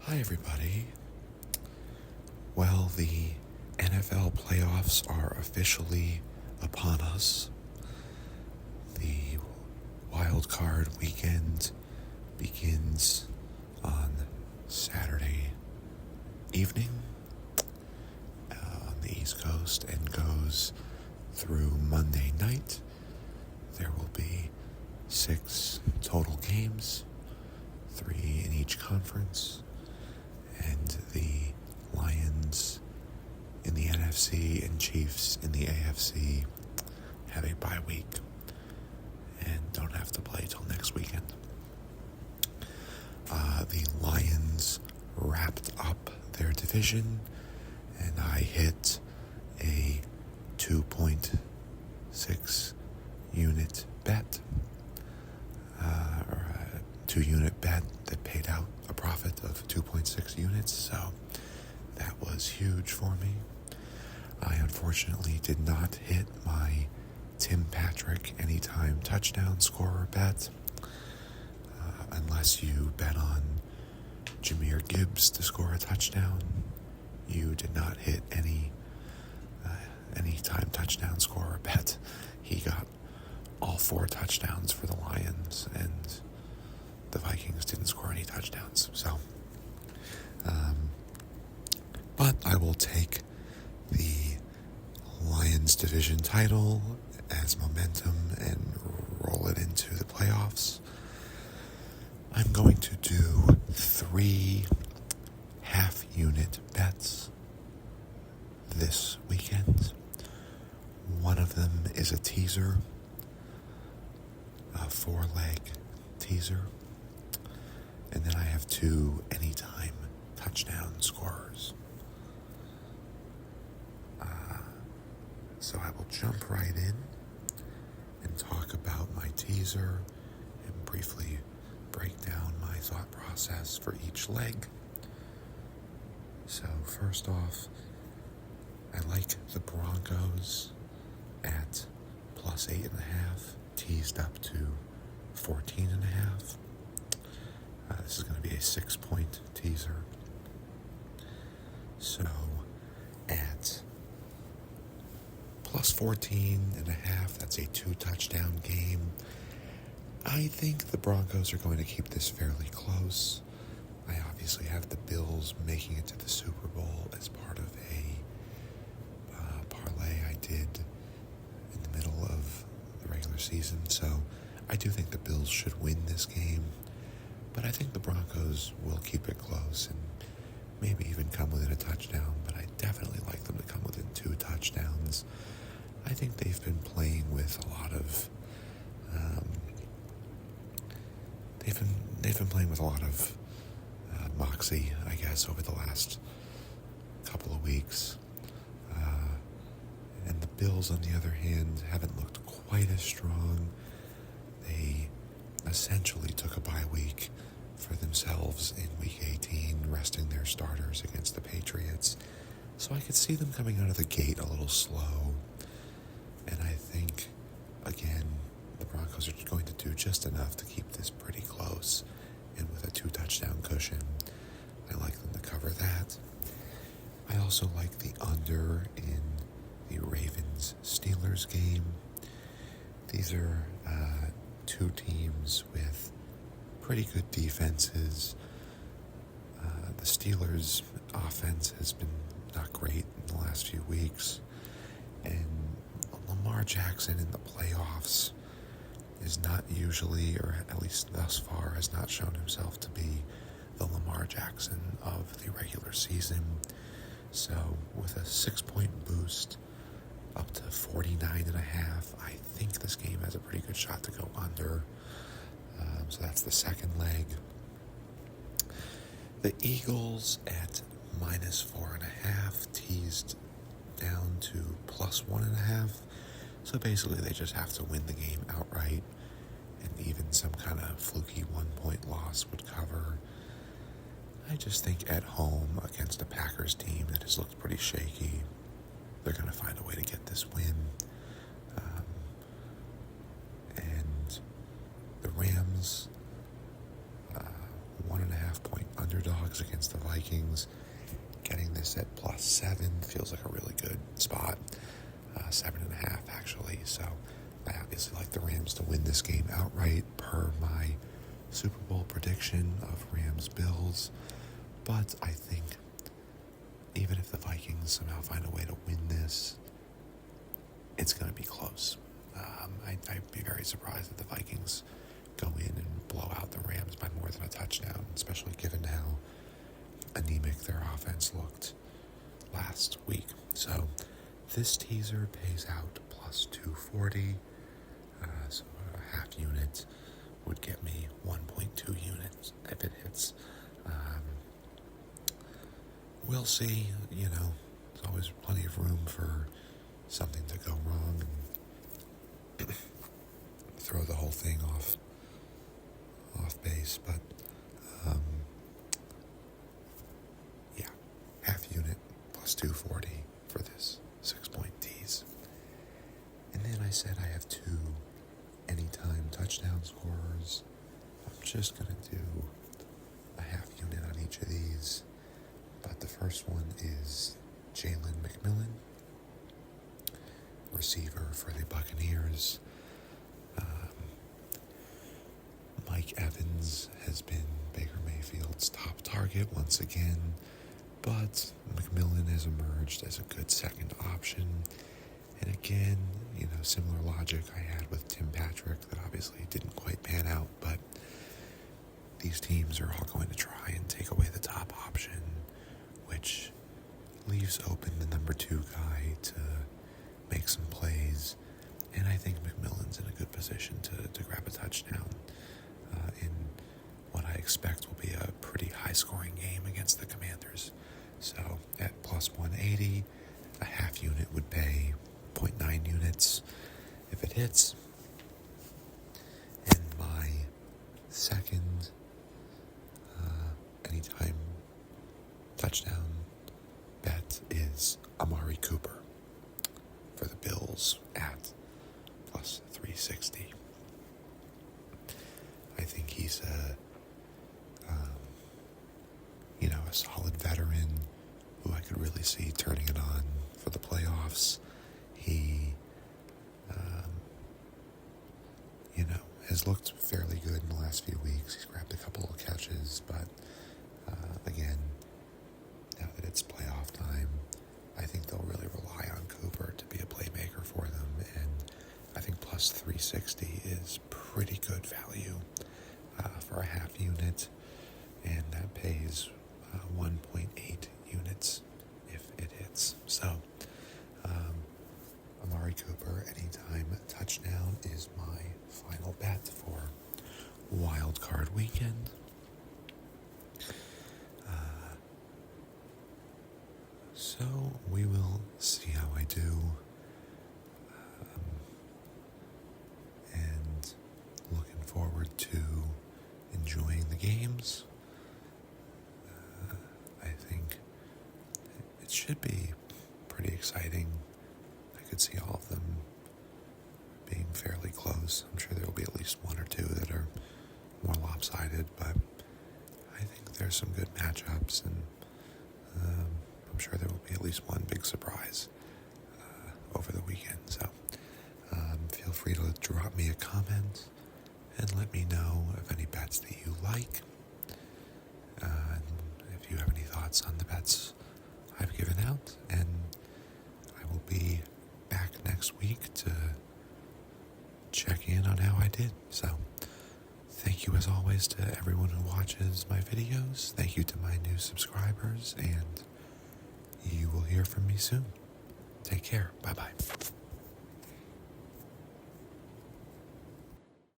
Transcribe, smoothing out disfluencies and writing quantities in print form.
Hi, everybody. Well, the NFL playoffs are officially upon us. The Wildcard weekend begins on Saturday evening on the East Coast and goes through Monday night. There will be 6 total games, 3 in each conference. And the Lions in the NFC and Chiefs in the AFC have a bye week and don't have to play till next weekend. The Lions wrapped up their division, and I hit a 2.6 unit bet, or a 2-unit bet that paid out a profit of 2.6 units, so that was huge for me. I unfortunately did not hit my Tim Patrick anytime touchdown scorer bet, unless you bet on Jahmyr Gibbs to score a touchdown. You did not hit any time touchdown scorer bet. He got all 4 touchdowns for the Lions, and the Vikings didn't score any touchdowns. So, but I will take the Lions division title as momentum and roll it into the playoffs. I'm going to do 3 half-unit bets this weekend. One of them is a teaser, a 4-leg teaser. And then I have 2 anytime touchdown scorers. So I will jump right in and talk about my teaser and briefly break down my thought process for each leg. So first off, I like the Broncos at plus 8.5, teased up to 14.5. This is going to be a 6-point teaser. So at plus 14.5, that's a 2-touchdown game. I think the Broncos are going to keep this fairly close. I obviously have the Bills making it to the Super Bowl as part of a parlay I did in the middle of the regular season. So I do think the Bills should win this game. But I think the Broncos will keep it close and maybe even come within a touchdown. But I definitely like them to come within 2 touchdowns. I think they've been playing with a lot of they've been playing with a lot of moxie, I guess, over the last couple of weeks. And the Bills, on the other hand, haven't looked quite as strong. They essentially took a bye week for themselves in Week 18, resting their starters against the Patriots. So I could see them coming out of the gate a little slow. And I think, again, the Broncos are going to do just enough to keep this pretty close. And with a 2-touchdown cushion, I like them to cover that. I also like the under in the Ravens-Steelers game. These are 2 teams with pretty good defenses. The Steelers' offense has been not great in the last few weeks. And Lamar Jackson in the playoffs is not usually, or at least thus far, has not shown himself to be the Lamar Jackson of the regular season. So with a 6-point boost up to 49.5, I think this game has a pretty good shot to go under. So that's the second leg. The Eagles at minus 4.5, teased down to plus 1.5. So basically they just have to win the game outright, and even some kind of fluky 1-point loss would cover. I just think at home against a Packers team that has looked pretty shaky, they're going to find a way to get this win. And the Rams, 1.5 point underdog underdogs against the Vikings. Getting this at +7 feels like a really good spot. 7.5 actually. So I obviously like the Rams to win this game outright per my Super Bowl prediction of Rams-Bills. But I think even if the Vikings somehow find a way to win this, it's going to be close. I'd be very surprised if the Vikings go in and blow out the Rams by more than a touchdown, especially given how anemic their offense looked last week. So this teaser pays out +240. So a half unit would get me 1.2 units if it hits. We'll see. There's always plenty of room for something to go wrong and throw the whole thing off base. But yeah, half unit +240 for this 6-point tease. And then I said I have 2 anytime touchdown scorers. I'm just going to do a half unit on each of these. But the first one is Jalen McMillan, receiver for the Buccaneers. Mike Evans has been Baker Mayfield's top target once again, but McMillan has emerged as a good second option. And again, similar logic I had with Tim Patrick that obviously didn't quite pan out, but these teams are all going to try and take away the top option, which leaves open the number 2 guy to make some plays. And I think McMillan's in a good position to grab a touchdown in what I expect will be a pretty high-scoring game against the Commanders. So at +180, a half unit would pay 0.9 units if it hits. And my second anytime touchdown bet is Amari Cooper for the Bills at +360. I think he's a solid veteran who I could really see turning it on for the playoffs. He, has looked fairly good in the last few weeks. He's grabbed a couple of catches, but again, now that it's playoff time, I think they'll really rely on Cooper to be a playmaker for them, and I think +360 is pretty good value for a half unit, and that pays 1.8 units if it hits. So Amari Cooper anytime touchdown is my final bet for Wildcard weekend. So we will see how I do, and looking forward to enjoying the games. I think it should be pretty exciting. I could see all of them being fairly close. I'm sure there will be at least 1 or 2 that are more lopsided, but I think there's some good matchups, and I'm sure there will be at least one big surprise over the weekend. So feel free to drop me a comment and let me know of any bets that you like. And if you have any thoughts on the bets I've given out, and I will be back next week to check in on how I did. So thank you as always to everyone who watches my videos. Thank you to my new subscribers, and you will hear from me soon. Take care. Bye-bye.